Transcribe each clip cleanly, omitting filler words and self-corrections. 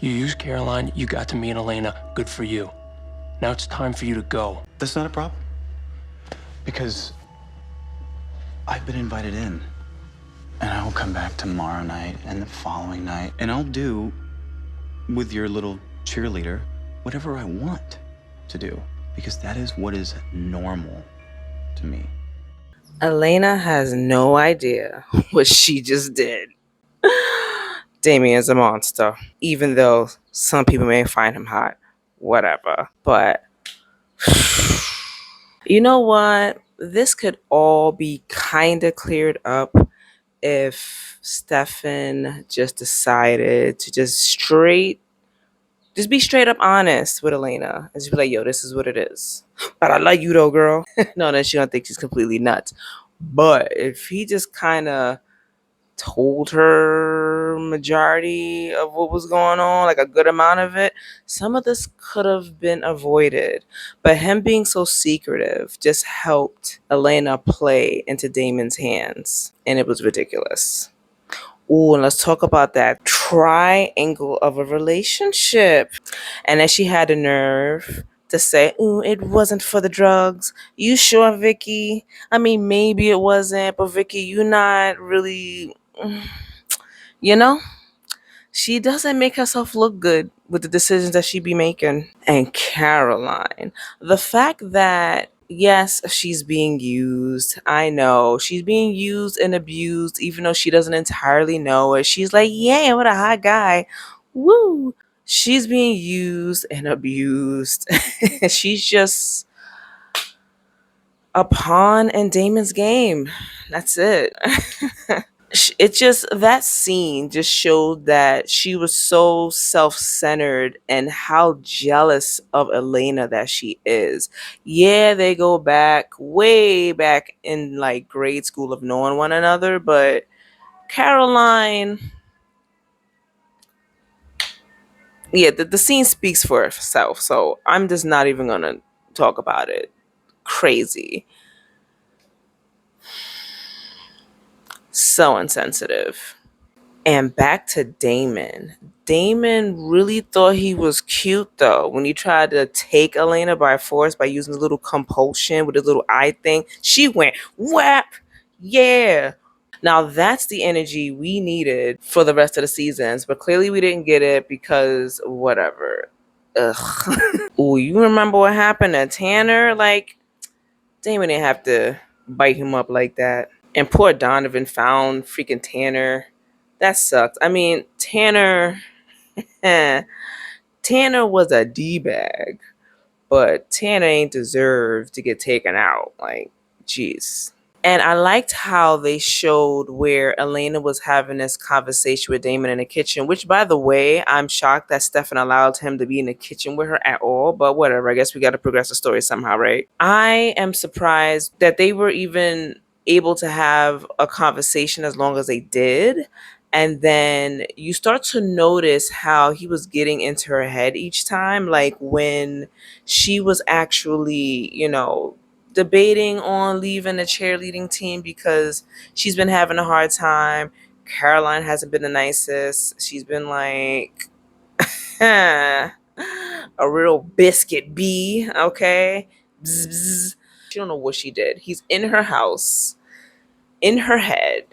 You used Caroline, you got to meet Elena, good for you. Now it's time for you to go. That's not a problem. Because I've been invited in. And I will come back tomorrow night and the following night. And I'll do, with your little cheerleader, whatever I want to do. Because that is what is normal to me. Elena has no idea what she just did. Damien's a monster, even though some people may find him hot. Whatever. But you know what? This could all be kind of cleared up if Stefan just decided to just be straight up honest with Elena and just be like, yo, this is what it is. But I like you though, girl. No, then she don't think she's completely nuts. But if he just kind of told her majority of what was going on, like a good amount of it, some of this could have been avoided. But him being so secretive just helped Elena play into Damon's hands. And it was ridiculous. Ooh, and let's talk about that triangle of a relationship. And then she had the nerve to say, ooh, it wasn't for the drugs. You sure, Vicky? I mean, maybe it wasn't, but Vicky, you not really, you know? She doesn't make herself look good with the decisions that she be making. And Caroline, the fact that yes, she's being used. I know she's being used and abused, even though she doesn't entirely know it. She's like, yeah, what a hot guy. Woo. She's being used and abused. She's just a pawn in Damon's game. That's it. It just, that scene just showed that she was so self-centered and how jealous of Elena that she is. Yeah, they go back way back in like grade school of knowing one another, but Caroline, yeah, the scene speaks for itself, so I'm just not even gonna talk about it. Crazy. So insensitive. And back to Damon. Damon really thought he was cute though when he tried to take Elena by force by using the little compulsion with the little eye thing. She went whap, yeah. Now that's the energy we needed for the rest of the seasons, but clearly we didn't get it because whatever. Ugh. Ooh, you remember what happened to Tanner? Like, Damon didn't have to bite him up like that. And poor Donovan found freaking Tanner. That sucked. I mean, Tanner was a D-bag, but Tanner ain't deserved to get taken out. Like, jeez. And I liked how they showed where Elena was having this conversation with Damon in the kitchen, which, by the way, I'm shocked that Stefan allowed him to be in the kitchen with her at all, but whatever. I guess we got to progress the story somehow, right? I am surprised that they were even able to have a conversation as long as they did. And then you start to notice how he was getting into her head each time, like when she was actually, debating on leaving the cheerleading team because she's been having a hard time. Caroline hasn't been the nicest. She's been like a real biscuit bee, okay? Bzz, bzz. She don't know what she did. He's in her house, in her head,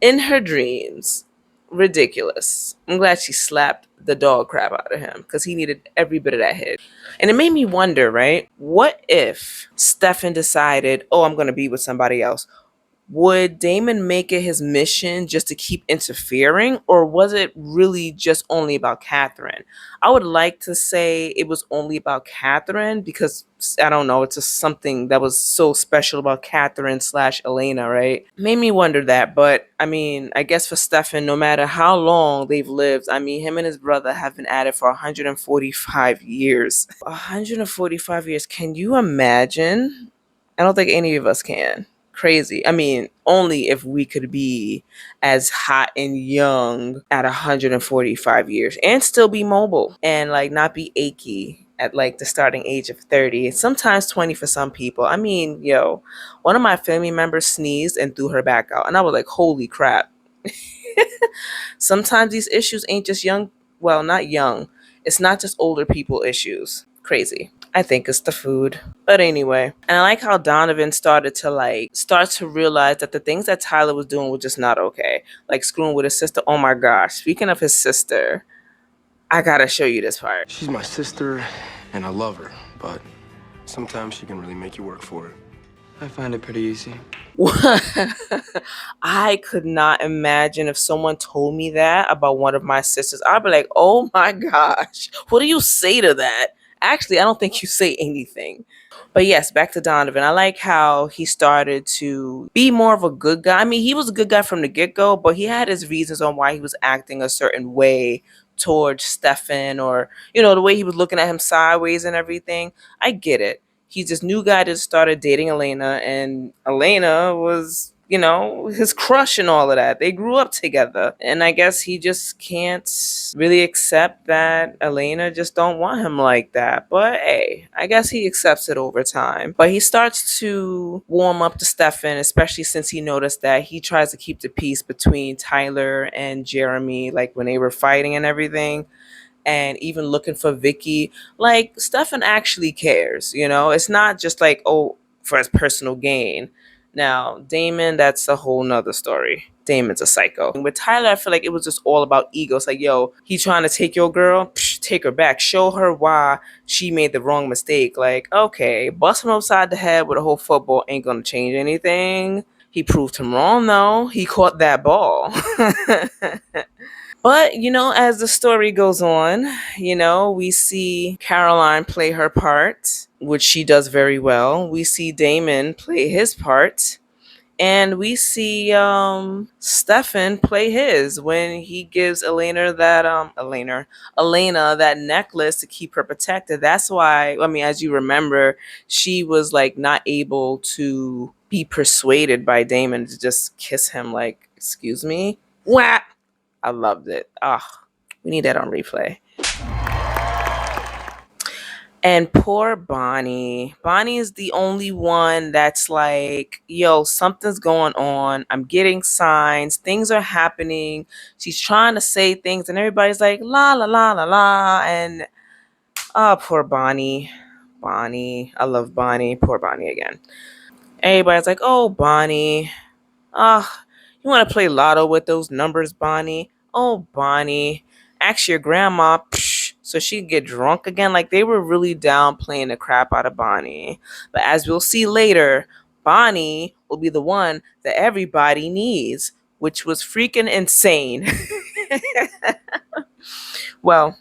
in her dreams. Ridiculous. I'm glad she slapped the dog crap out of him because he needed every bit of that hit. And it made me wonder, right? What if Stefan decided, oh, I'm going to be with somebody else? Would Damon make it his mission just to keep interfering, or was it really just only about Catherine? I would like to say it was only about Catherine because I don't know, it's just something that was so special about Catherine / Elena, right? Made me wonder that, but I mean, I guess for Stefan, no matter how long they've lived, I mean, him and his brother have been at it for 145 years. 145 years. Can you imagine? I don't think any of us can. Crazy. I mean, only if we could be as hot and young at 145 years and still be mobile and like not be achy at like the starting age of 30, sometimes 20 for some people. I mean, yo, one of my family members sneezed and threw her back out, and I was like, holy crap. Sometimes these issues ain't just young well, not young. It's not just older people issues. Crazy. I think it's the food. But anyway, and I like how Donovan started to realize that the things that Tyler was doing were just not okay. Like screwing with his sister. Oh my gosh. Speaking of his sister, I gotta show you this part. She's my sister, and I love her, but sometimes she can really make you work for it. I find it pretty easy. I could not imagine if someone told me that about one of my sisters. I'd be like, oh my gosh, what do you say to that? Actually, I don't think you say anything. But yes, back to Donovan. I like how he started to be more of a good guy. I mean, he was a good guy from the get-go, but he had his reasons on why he was acting a certain way towards Stefan, or, the way he was looking at him sideways and everything. I get it. He's this new guy that started dating Elena, and Elena was, his crush and all of that. They grew up together. And I guess he just can't really accept that Elena just don't want him like that. But hey, I guess he accepts it over time. But he starts to warm up to Stefan, especially since he noticed that he tries to keep the peace between Tyler and Jeremy, like when they were fighting and everything, and even looking for Vicky. Like, Stefan actually cares, It's not just like, oh, for his personal gain. Now, Damon, that's a whole nother story. Damon's a psycho. And with Tyler, I feel like it was just all about ego. It's like, yo, he trying to take your girl? Psh, take her back. Show her why she made the wrong mistake. Like, okay, busting him upside the head with a whole football ain't gonna change anything. He proved him wrong, though. He caught that ball. But, as the story goes on, we see Caroline play her part, which she does very well. We see Damon play his part. And we see Stefan play his when he gives Elena that necklace to keep her protected. That's why, I mean, as you remember, she was like not able to be persuaded by Damon to just kiss him. Like, excuse me? What? I loved it. We need that on replay. And poor Bonnie. Bonnie is the only one that's like, yo, something's going on. I'm getting signs. Things are happening. She's trying to say things, and everybody's like, la, la, la, la, la. And, poor Bonnie. Bonnie. I love Bonnie. Poor Bonnie again. Everybody's like, oh, Bonnie. You want to play lotto with those numbers, Bonnie? Oh, Bonnie. Ask your grandma so she can get drunk again. Like, they were really downplaying the crap out of Bonnie. But as we'll see later, Bonnie will be the one that everybody needs, which was freaking insane. Well,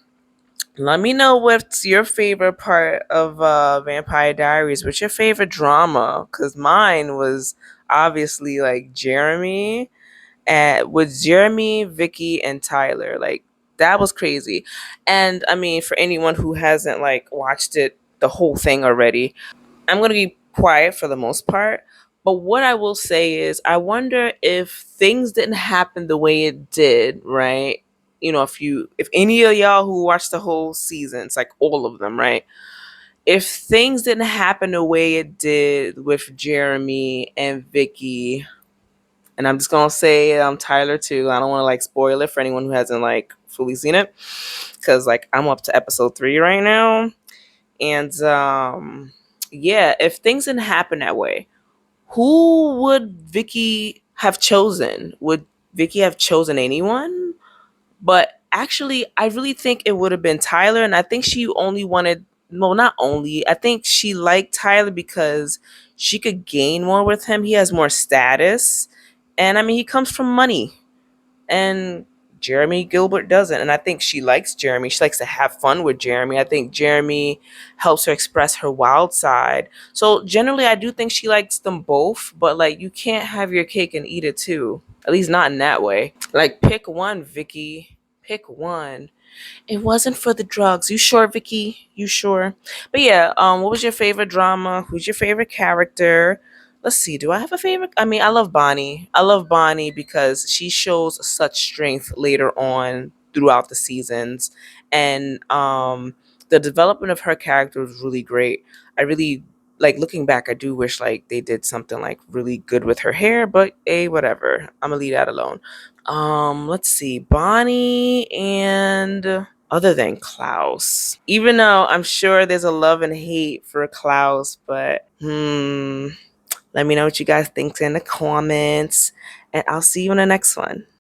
let me know what's your favorite part of Vampire Diaries. What's your favorite drama? Because mine was obviously like Jeremy, and with Jeremy, Vicky, and Tyler. Like, that was crazy. And I mean, for anyone who hasn't like watched it the whole thing already, I'm gonna be quiet for the most part. But what I will say is, I wonder if things didn't happen the way it did, right? If any of y'all who watched the whole season, it's like all of them, right? If things didn't happen the way it did with Jeremy and Vicky, and I'm just gonna say Tyler too. I don't want to like spoil it for anyone who hasn't like fully seen it, because like I'm up to episode 3 right now, and yeah, if things didn't happen that way, who would Vicky have chosen? Would Vicky have chosen anyone? But actually, I really think it would have been Tyler, and I think she only wanted. Well, not only. I think she liked Tyler because she could gain more with him. He has more status. And I mean, he comes from money. And Jeremy Gilbert doesn't. And I think she likes Jeremy. She likes to have fun with Jeremy. I think Jeremy helps her express her wild side. So generally, I do think she likes them both. But like, you can't have your cake and eat it too. At least not in that way. Like, pick one, Vicky. Pick one. It wasn't for the drugs. You sure, Vicky? You sure? But yeah, what was your favorite drama? Who's your favorite character? Let's see. Do I have a favorite? I mean, I love Bonnie. I love Bonnie because she shows such strength later on throughout the seasons, and the development of her character was really great. I really like looking back, I do wish like they did something like really good with her hair, but whatever. I'm gonna leave that alone. Let's see, Bonnie and other than Klaus. Even though I'm sure there's a love and hate for Klaus, but let me know what you guys think in the comments, and I'll see you in the next one.